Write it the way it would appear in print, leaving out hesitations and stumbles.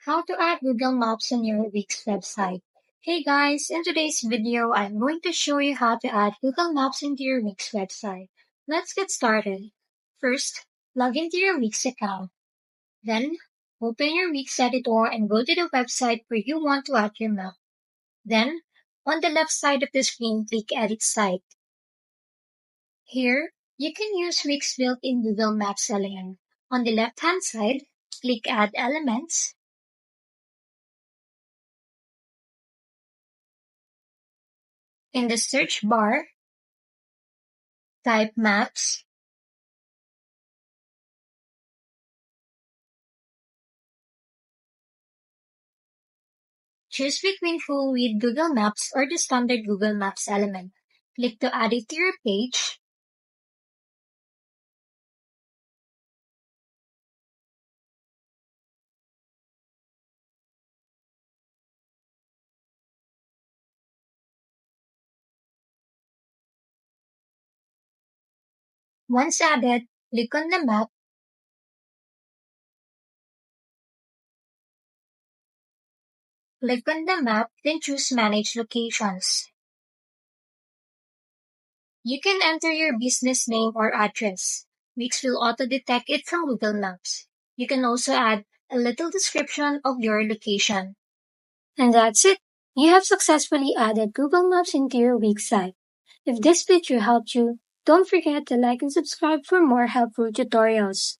How to add Google Maps on your Wix website. Hey guys, in today's video, I'm going to show you how to add Google Maps into your Wix website. Let's get started. First, log into your Wix account. Then, open your Wix editor and go to the website where you want to add your map. Then, on the left side of the screen, click Edit Site. Here, you can use Wix built-in Google Maps element. On the left-hand side, click Add Elements. In the search bar, type Maps. Choose between full width Google Maps or the standard Google Maps element. Click to add it to your page. Once added, click on the map. Click on the map, then choose Manage Locations. You can enter your business name or address. Wix will auto-detect it from Google Maps. You can also add a little description of your location. And that's it. You have successfully added Google Maps into your Wix site. If this video helped you, don't forget to like and subscribe for more helpful tutorials.